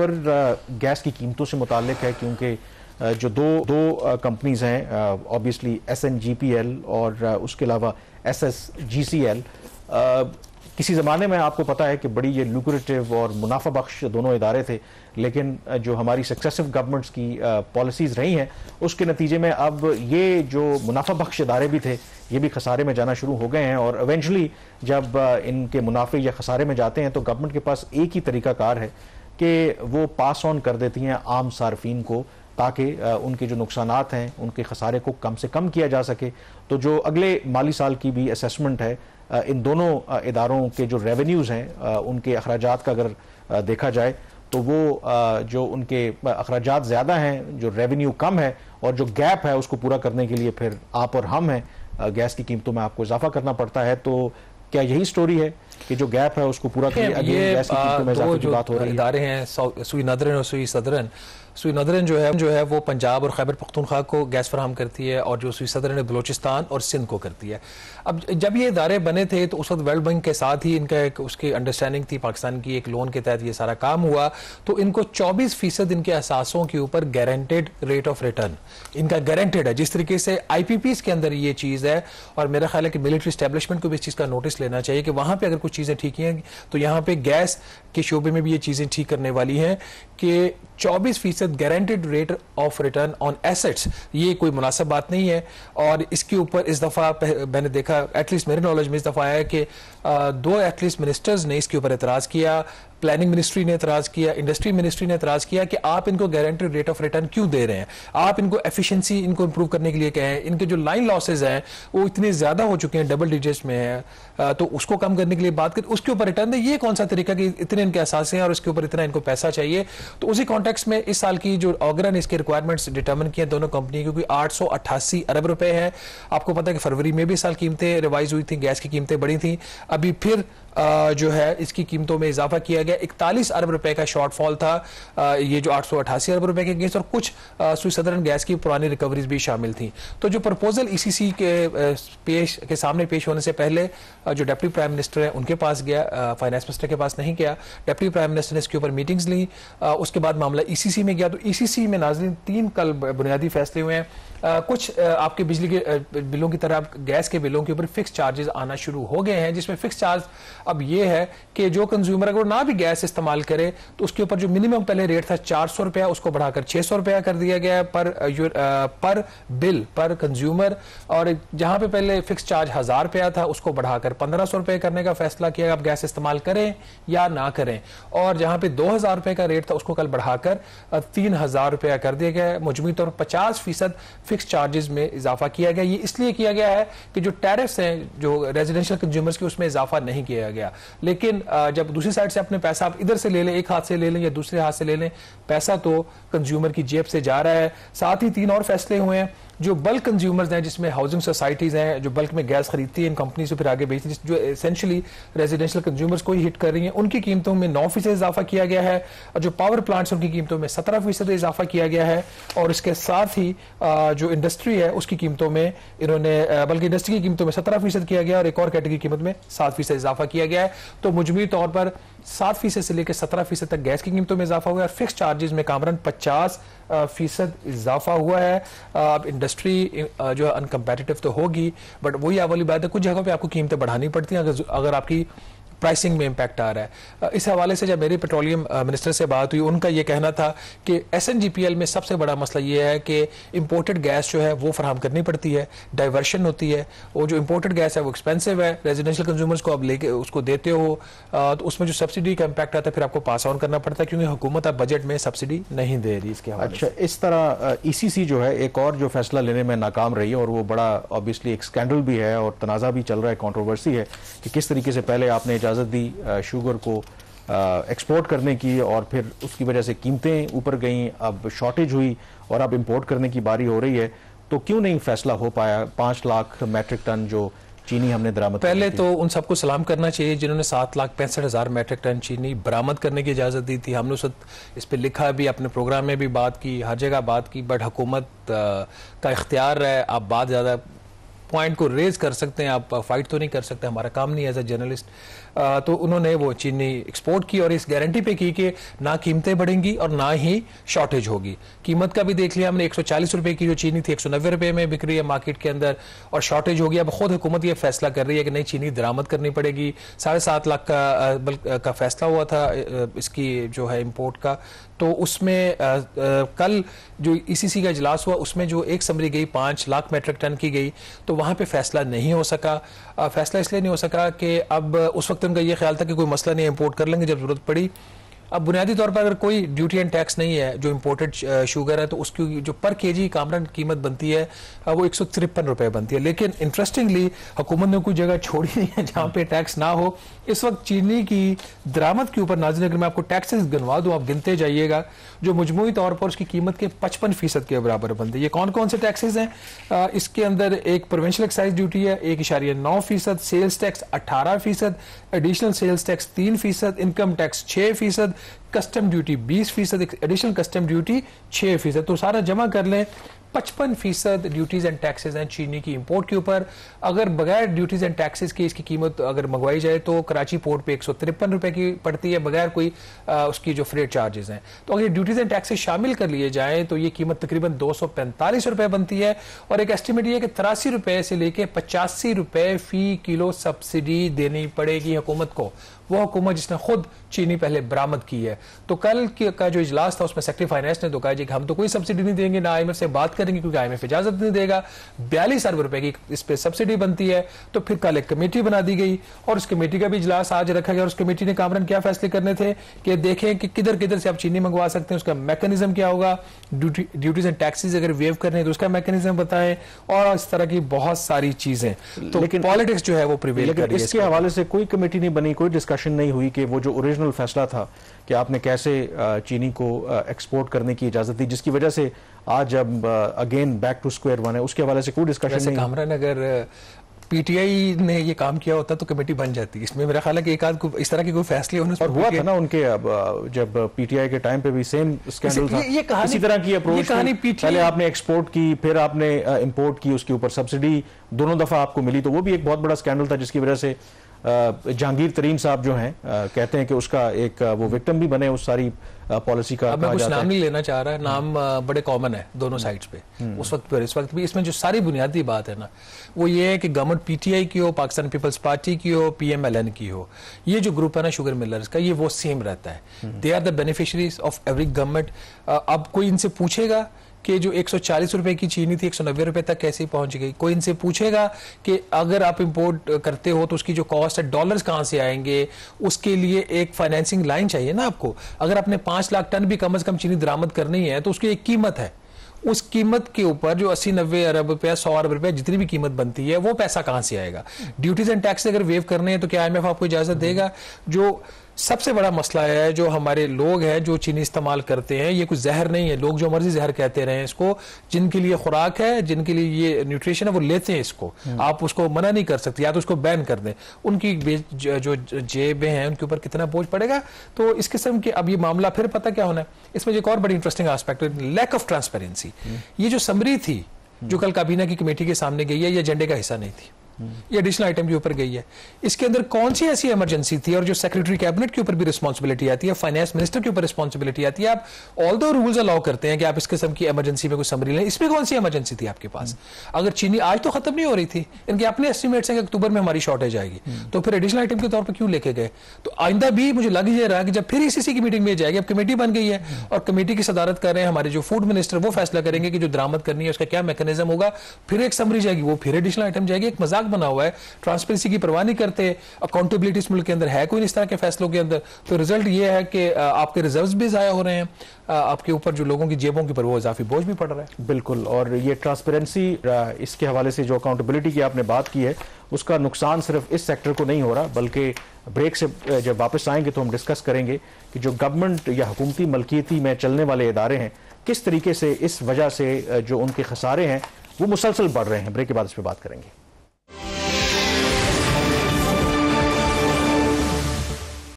ऊपर गैस की कीमतों से मुताल्लिक है, क्योंकि जो दो कंपनीज हैं, ऑब्वियसली SNGPL और उसके अलावा SSGCL, किसी ज़माने में आपको पता है कि बड़ी ये लुक्रेटिव और मुनाफा बख्श दोनों इदारे थे, लेकिन जो हमारी सक्सेसिव गवर्नमेंट्स की पॉलिसीज़ रही हैं उसके नतीजे में अब ये जो मुनाफा बख्श इदारे भी थे ये भी खसारे में जाना शुरू हो गए हैं। और इवेंचुअली जब इनके मुनाफे या खसारे में जाते हैं तो गवर्नमेंट के पास एक ही तरीक़ाकार है कि वो पास ऑन कर देती हैं आम सार्फिन को, ताकि उनके जो नुकसानात हैं उनके खसारे को कम से कम किया जा सके। तो जो अगले माली साल की भी असेसमेंट है, इन दोनों इदारों के जो रेवेन्यूज़ हैं उनके अखराजात का अगर देखा जाए तो वो जो उनके अखराजात ज़्यादा हैं, जो रेवेन्यू कम है, और जो गैप है उसको पूरा करने के लिए फिर आप और हम हैं, गैस की कीमतों में आपको इजाफा करना पड़ता है। तो क्या यही स्टोरी है कि जो गैप है उसको पूरा करने के लिए गैस की कीमतों में इजाफे की बात हो रही है? इदारे हैं सुई नदरन और सुई सदरन। सुई नदरन जो है वो पंजाब और खैबर पख्तूनख्वा को गैस फराहम करती है, और जो सुई सदरन बलूचिस्तान और सिंध को करती है। अब जब ये इदारे बने थे तो उस वक्त वर्ल्ड बैंक के साथ ही इनका एक उसकी अंडरस्टैंडिंग थी, पाकिस्तान की एक लोन के तहत ये सारा काम हुआ। तो इनको 24% इनके असासों के ऊपर गारंटेड रेट ऑफ रिटर्न इनका गारंटेड है। जिस तरीके से IPPs के अंदर ये चीज़ है, और मेरा ख्याल है कि मिलिट्री एस्टेब्लिशमेंट को भी इस चीज़ का नोटिस लेना चाहिए कि वहाँ पर अगर कुछ चीज़ें ठीक हैं तो यहाँ पर गैस के शोबे में भी ये चीज़ें ठीक करने वाली हैं कि 24% guaranteed rate of return on assets, ये कोई मुनासिब बात नहीं है। और इसके ऊपर इस दफ़ा मैंने देखा, एटलीस्ट मेरे नॉलेज में इस दफ़ा आया कि दो एटलीस्ट मिनिस्टर्स ने इसके ऊपर एतराज़ किया। प्लानिंग मिनिस्ट्री ने एतराज़ किया, इंडस्ट्री मिनिस्ट्री ने एतराज़ किया कि आप इनको गारंटेड रेट ऑफ रिटर्न क्यों दे रहे हैं, आप इनको एफिशिएंसी इनको इंप्रूव करने के लिए कहें। इनके जो लाइन लॉसेज हैं वो इतने ज़्यादा हो चुके हैं, डबल डिजिट्स में है, तो उसको कम करने के लिए बात करें, उसके ऊपर रिटर्न दे। ये कौन सा तरीका कि इतने इनके असासे हैं और उसके ऊपर इतना इनको पैसा चाहिए। तो उसी कॉन्टेक्स्ट में इस साल की जो ऑगरा ने इसके रिक्वायरमेंट्स डिटर्मिन किए दोनों कंपनी, क्योंकि 888 अरब रुपए है। आपको पता है कि फरवरी में भी इस साल कीमतें रिवाइज हुई थी, गैस की कीमतें बढ़ी थी। अभी फिर जो है इसकी कीमतों में इजाफा किया गया। 41 अरब रुपए का शॉर्टफॉल था ये जो 888 अरब रुपए के अगेंस्ट, और कुछ सुई सदरन गैस की पुरानी रिकवरीज भी शामिल थी। तो जो प्रपोजल ECC के सामने पेश होने से पहले जो डिप्टी प्राइम मिनिस्टर है उनके पास गया, फाइनेंस मिनिस्टर के पास नहीं गया। डिप्टी प्राइम मिनिस्टर ने इसके ऊपर मीटिंग्स ली, उसके बाद मामला ECC में गया। तो ECC में नाज़रीन 3 कल बुनियादी फैसले हुए हैं। कुछ आपके बिजली के बिलों की तरह गैस के बिलों के ऊपर फिक्स चार्जेस आना शुरू हो गए हैं, जिसमें फिक्स चार्ज अब ये है कि जो कंज्यूमर अगर ना भी गैस इस्तेमाल करे तो उसके ऊपर जो मिनिमम पहले रेट था 400 रुपया, उसको बढ़ाकर 600 रुपया कर दिया गया है पर बिल पर कंज्यूमर। और जहां पे पहले फिक्स चार्ज 1000 रुपया था उसको बढ़ाकर 1500 रुपये करने का फैसला किया, आप गैस इस्तेमाल करें या ना करें। और जहां पे 2000 रुपये का रेट था उसको कल बढ़ाकर 3000 रुपया कर दिया गया है। मजमूई तौर पर 50% फिक्स चार्जेस में इजाफा किया गया। ये इसलिए किया गया है कि जो टैरिफ्स हैं जो रेजिडेंशियल कंज्यूमर्स के उसमें इजाफा नहीं किया गया। लेकिन जब दूसरी साइड से अपने पैसा आप इधर से ले लें, एक हाथ से ले लें या दूसरे हाथ से ले लें, पैसा तो कंज्यूमर की जेब से जा रहा है। साथ ही 3 और फैसले हुए हैं। जो बल्क कंज्यूमर्स हैं, जिसमें हाउसिंग सोसाइटीज हैं जो बल्क में गैस खरीदती हैं इन कंपनी से फिर आगे बेचती हैं, जो एसेंशियली रेजिडेंशियल कंज्यूमर्स को ही हिट कर रही हैं, उनकी कीमतों में 9% इजाफा किया गया है। और जो पावर प्लांट्स उनकी कीमतों में 17% इजाफा किया गया है। और इसके साथ ही जो इंडस्ट्री है उसकी कीमतों में इन्होंने, बल्कि इंडस्ट्री की कीमतों में 17% किया गया और एक और कैटेगरी की कीमत में 7% इजाफा किया गया है। तो मुजमूई तौर पर 7% से लेकर 17% तक गैस की कीमतों में इजाफा हुआ है। और फिक्स चार्जेस में कामरन 50% इजाफा हुआ है। अब इंडस्ट्री जो है अनकम्पेटिटिव तो होगी, बट वही वाली बात है, कुछ जगहों पे आपको कीमतें बढ़ानी पड़ती हैं अगर आपकी प्राइसिंग में इंपैक्ट आ रहा है। इस हवाले से जब मेरी पेट्रोलियम मिनिस्टर से बात हुई, उनका ये कहना था कि SNGPL में सबसे बड़ा मसला ये है कि इंपोर्टेड गैस जो है वो फराहम करनी पड़ती है, डाइवर्शन होती है। वो जो इंपोर्टेड गैस है वो एक्सपेंसिव है, रेजिडेंशियल कंज्यूमर्स को आप लेके उसको देते हो तो उसमें जो सब्सिडी का इंपैक्ट आता है फिर आपको पास ऑन करना पड़ता है, क्योंकि हुकूमत अब बजट में सब्सिडी नहीं दे रही इसके हवाले। अच्छा, इस तरह ECC जो है एक और जो फैसला लेने में नाकाम रही है, और वो बड़ा ऑब्वियसली एक स्कैंडल भी है और तनाज़ा भी चल रहा है, कंट्रोवर्सी है कि किस तरीके से पहले आपने इजाज़त दी शुगर को एक्सपोर्ट करने की और फिर उसकी वजह से कीमतें ऊपर गईं, अब शॉर्टेज हुई और अब इंपोर्ट करने की बारी हो रही है। तो क्यों नहीं फैसला हो पाया? 5 लाख मैट्रिक टन जो चीनी हमने बरामद, पहले तो उन सबको सलाम करना चाहिए जिन्होंने 7,65,000 मैट्रिक टन चीनी बरामद करने की इजाज़त दी थी। हमने उस इस पर लिखा भी, अपने प्रोग्राम में भी बात की, हर जगह बात की, बट हुकूमत का इख्तियार है, आप बात ज़्यादा पॉइंट को रेज कर सकते हैं, आप फाइट तो नहीं कर सकते, हमारा काम नहीं एज अ जर्नलिस्ट। तो उन्होंने वो चीनी एक्सपोर्ट की और इस गारंटी पे की कि ना कीमतें बढ़ेंगी और ना ही शॉर्टेज होगी। कीमत का भी देख लिया हमने, 140 रुपए की जो चीनी थी 190 रुपए में बिक रही है मार्केट के अंदर और शॉर्टेज होगी। अब खुद हुकूमत ये फैसला कर रही है कि नई चीनी दरामद करनी पड़ेगी। 7.5 लाख का फैसला हुआ था इसकी जो है इंपोर्ट का, तो उसमें कल जो ईसीसी का इजलास हुआ उसमें जो एक समरी गई 5 लाख मेट्रिक टन की गई, तो वहां पे फैसला नहीं हो सका। फैसला इसलिए नहीं हो सका कि अब उस वक्त उनका ये ख्याल था कि कोई मसला नहीं, इंपोर्ट कर लेंगे जब जरूरत पड़ी। अब बुनियादी तौर पर अगर कोई ड्यूटी एंड टैक्स नहीं है, जो इंपोर्टेड शुगर है, तो उसकी जो पर केजी कामरन कीमत बनती है वो 153 रुपए बनती है। लेकिन इंटरेस्टिंगली हुकूमत ने कोई जगह छोड़ी नहीं है जहां पे टैक्स ना हो। इस वक्त चीनी की दरामद के ऊपर नाज़रीन अगर मैं आपको टैक्सेस गिनवा दूं, आप गिनते जाइएगा, जो मजमूई तौर पर उसकी कीमत के 55% के बराबर बनते हैं। ये कौन कौन से टैक्सेस हैं? इसके अंदर एक प्रोविंशियल एक्साइज ड्यूटी है 1.9%, sales tax 18%, additional sales tax 3%, income tax 6%, custom duty 20%, additional custom duty 6%। तो सारा जमा कर लें 55% ड्यूटीज एंड टैक्सेस हैं चीनी की इंपोर्ट के ऊपर। अगर बगैर ड्यूटीज एंड टैक्सेस की इसकी कीमत अगर मंगवाई जाए तो कराची पोर्ट पे 153 रुपए की पड़ती है बगैर कोई उसकी जो फ्रेट चार्जेस हैं। तो अगर ड्यूटीज एंड टैक्सेस शामिल कर लिए जाएं तो ये कीमत तकरीबन 245 रुपए बनती है। और एक एस्टिमेट ये है कि 83 रुपए से लेके 85 रुपए फी किलो सब्सिडी देनी पड़ेगी हुकूमत को, वो हुकूमत जिसने खुद चीनी पहले बरामद की है। तो कल का जो इजलास था उसमें सेक्रेटरी फाइनेंस ने तो कहा जी कि हम तो कोई सब्सिडी नहीं देंगे, ना IMF से बात करेंगे क्योंकि IMF इजाजत नहीं देगा। 42 अरब रुपए की इस पे सब्सिडी बनती है। तो फिर कल एक कमेटी बना दी गई और उस कमेटी का भी इजलास आज रखा गया और उस कमेटी ने कामरन क्या फैसले करने थे कि देखें कि किधर किधर से आप चीनी मंगवा सकते हैं, उसका मैकेनिज्म क्या होगा, ड्यूटीज एंड टैक्सेस अगर वेव करने हैं तो उसका मैकेनिज्म बताएं और इस तरह की बहुत सारी चीजें। तो लेकिन पॉलिटिक्स जो है वो प्रिवेल कर रही है। इसके हवाले से कोई कमेटी नहीं बनी, कोई डिस्कशन नहीं हुई कि वो जो ओरिजिनल फैसला था कि आपने कैसे चीनी को एक्सपोर्ट करने की इजाजत दी, जिसकी वजह से आज अब again back to square one है, उसके हवाले से कोई डिस्कशन नहीं। कामरान अगर पीटीआई ने ये काम किया होता तो कमेटी बन जाती। इसमें मेरा ख्याल है कि एक आध इस तरह के कोई फैसले होने और हुआ था ना उनके जब पीटीआई के टाइम पे भी सेम स्कैंडल था, इसी तरह की अप्रोच। पहले आपने एक्सपोर्ट की, फिर आपने इंपोर्ट की, उसके ऊपर सब्सिडी दोनों दफा आपको मिली, तो वो भी एक बहुत बड़ा स्कैंडल था जिसकी वजह से जहांगीर तरीन साहब जो हैं कहते हैं कि उसका एक वो विक्टिम भी बने उस सारी पॉलिसी का। अब मैं कुछ नाम नहीं लेना चाह रहा, नाम बड़े कॉमन है दोनों साइड्स पे उस वक्त पर इस वक्त भी। इसमें जो सारी बुनियादी बात है ना वो ये है कि गवर्नमेंट पीटीआई की हो, पाकिस्तान पीपल्स पार्टी की हो, PMLN की हो, ये जो ग्रुप है ना शुगर मिलर्स का, ये वो सेम रहता है। They are the beneficiaries of every government. अब कोई इनसे पूछेगा कि जो 140 रुपए की चीनी थी 190 रुपए तक कैसे पहुंच गई, कोई इनसे पूछेगा कि अगर आप इंपोर्ट करते हो तो उसकी जो कॉस्ट है डॉलर्स कहां से आएंगे, उसके लिए एक फाइनेंसिंग लाइन चाहिए ना आपको। अगर आपने 5 लाख टन भी कम से कम चीनी दरामद करनी है तो उसकी एक कीमत है, उस कीमत के ऊपर जो 80-90 अरब रुपया 100 अरब रुपया जितनी भी कीमत बनती है वो पैसा कहां से आएगा। ड्यूटीज एंड टैक्स अगर वेव करने हैं तो क्या IMF आपको इजाजत देगा? जो सबसे बड़ा मसला है, जो हमारे लोग हैं जो चीनी इस्तेमाल करते हैं, ये कुछ जहर नहीं है, लोग जो मर्जी जहर कहते रहे इसको, जिनके लिए खुराक है, जिनके लिए ये न्यूट्रिशन है वो लेते हैं इसको, आप उसको मना नहीं कर सकते, या तो उसको बैन कर दें। उनकी जो जेबें हैं उनके ऊपर कितना बोझ पड़ेगा। तो इस किस्म के अब ये मामला फिर पता क्या होना है, इसमें एक और बड़ी इंटरेस्टिंग एस्पेक्ट है लैक ऑफ ट्रांसपेरेंसी। ये जो समरी थी जो कल काबीना की कमेटी के सामने गई है, ये एजेंडे का हिस्सा नहीं थी, ये एडिशनल आइटम के ऊपर गई है। इसके अंदर कौन सी ऐसी इमरजेंसी थी और जो सेक्रेटरी कैबिनेट के ऊपर भी रिस्पांसिबिलिटी आती है, फाइनेंस मिनिस्टर के ऊपर रिस्पांसिबिलिटी आती है। आप ऑल दो रूल्स अलाउ करते हैं कि आप इस किस्म की इमरजेंसी में कोई समरी लें, इसमें कौन सी इमरजेंसी थी आपके पास? अगर चीनी आज तो खत्म नहीं हो रही थी, इनके अपने एस्टिमेट्स हैं कि अक्टूबर में हमारी शॉर्टेज आएगी, तो फिर एडिशनल आइटम के तौर पर क्यों लेके गए? तो आइंदा भी मुझे लग ये रहा कि जब फिर ICC की मीटिंग में जाएगी, अब कमेटी बन गई है और कमेटी की सदारत कर रहे हैं हमारे जो फूड मिनिस्टर, वो फैसला करेंगे कि जो दरामद करनी है उसका क्या मैकेनिज्म होगा, फिर एक समरी जाएगी, वो फिर एडिशनल आइटम जाएगी। एक मजाक बना हुआ है, ट्रांसपेरेंसी की परवाह नहीं करते, अकाउंटेबिलिटी इस मुल्क के अंदर है कोई इस तरह के फैसलों के अंदर। तो रिजल्ट ये है कि आपके रिजर्व्स भी जाया हो रहे हैं, आपके ऊपर जो लोगों की जेबों के ऊपर वो इजाफी बोझ भी पड़ रहा है। बिल्कुल, और ये ट्रांसपेरेंसी इसके हवाले से जो अकाउंटेबिलिटी की आपने बात की है, उसका नुकसान सिर्फ इस सेक्टर को नहीं हो रहा, बल्कि ब्रेक से जब वापस आएंगे तो हम डिस्कस करेंगे कि जो गवर्नमेंट या हुकूमती मलकियती में चलने वाले इदारे हैं, किस तरीके से इस वजह से जो उनके खसारे हैं वो मुसलसल बढ़ रहे हैं। ब्रेक के बाद इस पर बात करेंगे।